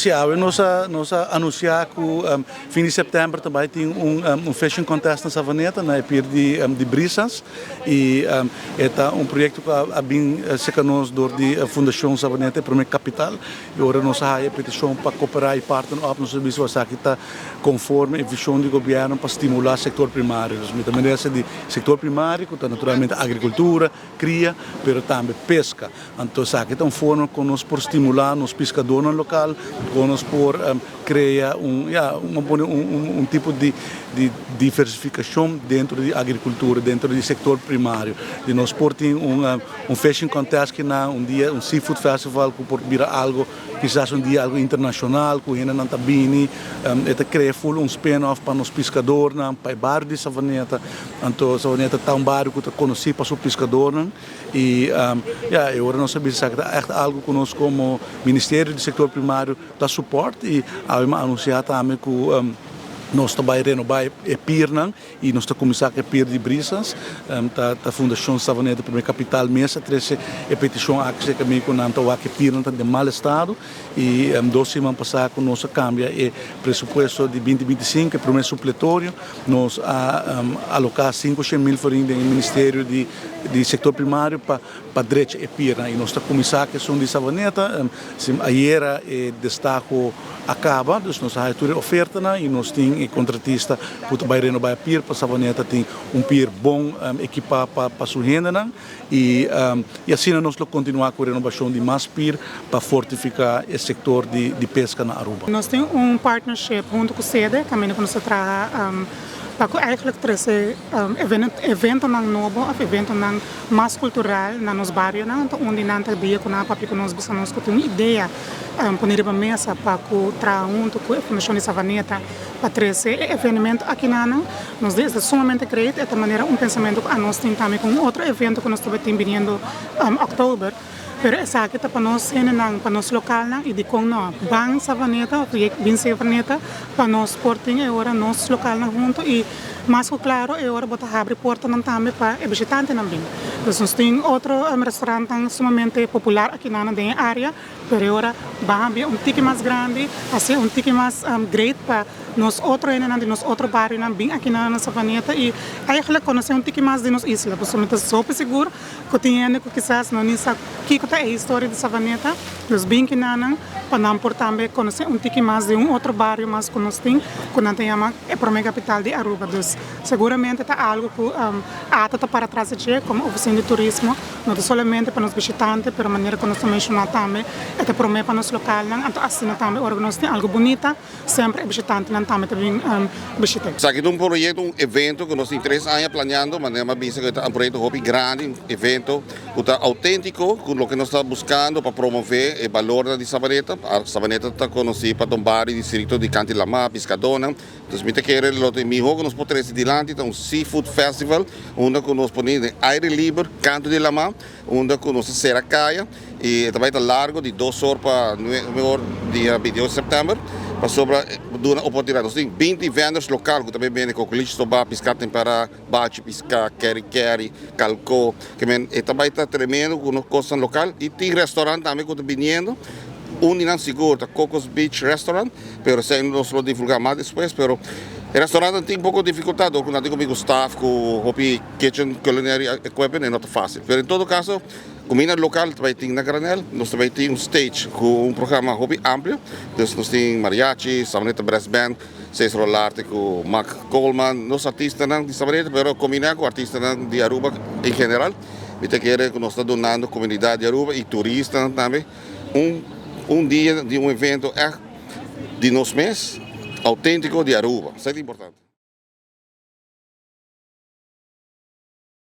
sim, nós anunciar que fim de setembro também tem fashion contest na Savaneta, na Pier de Brisas, e é projeto que a bem se conosco da Fundação Savaneta para a capital, e agora nós a petição para cooperar e partir no nosso serviço que está conforme a visão do governo para estimular o setor primário. De maneira que o setor primário, que está naturalmente agricultura, cria, mas também pesca. Então, aqui é uma forma que nós por estimular os pescadores no local, que nós por criar tipo de diversificação dentro da agricultura, dentro do setor primário. E nós por ter fashion contest que na dia seafood festival que por virar algo quizás dia algo internacional, que ainda não está bem, cria spin-off para os pescadores, para o bairro de Savaneta. Então, Savaneta está bairro que está conhecido para os pescadores. E agora nós sabemos que é algo que nós, como Ministério do Setor Primário, dá suporte e anunciar também que nós também renovar a PIR e nós estamos começando a PIR de Brisas, a Fundação Savaneta para a capital mesa, trouxe a petição que comigo não a PIR não de mal estado e 2 semanas passadas com nossa câmbia e presupuesto de 2025 para o mês supletório nós alocar 500 mil forinhos no Ministério de Setor Primário para direito a PIR e nós estamos começando a som de Savaneta, ayer o destaque acaba, nós temos oferta e nós temos contratista que vai renovar a PIR para Savaneta tem PIR bom equipado para sua renda e assim nós vamos continuar com a renovação de mais PIR para fortificar o setor de pesca na Aruba. Nós temos partnership junto com o SEDE, também que nós trabalhamos para eigenlijk trazer evento novo, evento mais cultural na nos bairros, onde nanta dia com a papi nós buscamos com uma ideia poner para mesa para que traga junto com a Fundação de Savaneta para trazer evento aqui nós desde somente acredito de maneira pensamento que nós temos também com outro evento que nós estamos vindo em outubro. Pero essa aqui está para nós para nós local e de com nós bang Savaneta, bem Savaneta para nós porting agora nós local junto e mais claro agora botar abre porta também para o visitante também. Então nós temos outro restaurante sumamente popular aqui na área, pero agora vai haver tique mais grande, assim tique mais great para nós outro de nós outro bairro bem aqui na Savaneta e eigenlijk conhecer tique mais de nossa isla, porque somos super seguro que tem que quizás não nem sabe que é a história de Savaneta, nós bem que para não por também conhecer tique mais de outro bairro mais que nós temos, que não tem a primeira capital de Aruba. Então, seguramente está algo que está para trás de como oficina de turismo, não somente para os visitantes, mas a maneira que nós mencionamos também, é para nós local, então assim também organizamos algo bonito, sempre o visitante também visitar. Aqui é projeto, evento que nós temos 3 anos planeando, mas é vista que é projeto hobby grande, evento que está autêntico, com o que nós estamos buscando para promover o valor de Savaneta. A Savaneta está conhecida para tomar o distrito de Cantilama, Piscadona. Então, me quer lo que nós podemos dilante então seafood festival, onde nós podemos aire livre, canto de lama, onde nós será caia e também está largo de 2 horas para dia 28 de setembro. Para sobre uma oportunidade, nós temos 20 vendors locais que também vêm com o cliente para pescar temperado, bate, pescar, queri, calco, que também está tremendo com costa local e tem restaurante também que está vindo. Não seguro, Cocos Beach Restaurant, pero sem nós vamos divulgar mais depois, pero o restaurante tem um pouco de dificuldade, porque não tem comigo staff, com o kitchen culinary equipment, é muito fácil. Pero em todo caso, comida local também tem na granel, nós também temos stage com programa hobby amplo, então nós temos mariachi, Savaneta Brass Band, César Rolarte com Mac Coleman, nós artistas de Savaneta, pero combinar com artistas de Aruba em geral, e te quer que nós estamos donando comunidade de Aruba e turistas também, dia de evento de nosso mês autêntico de Aruba, isso é importante.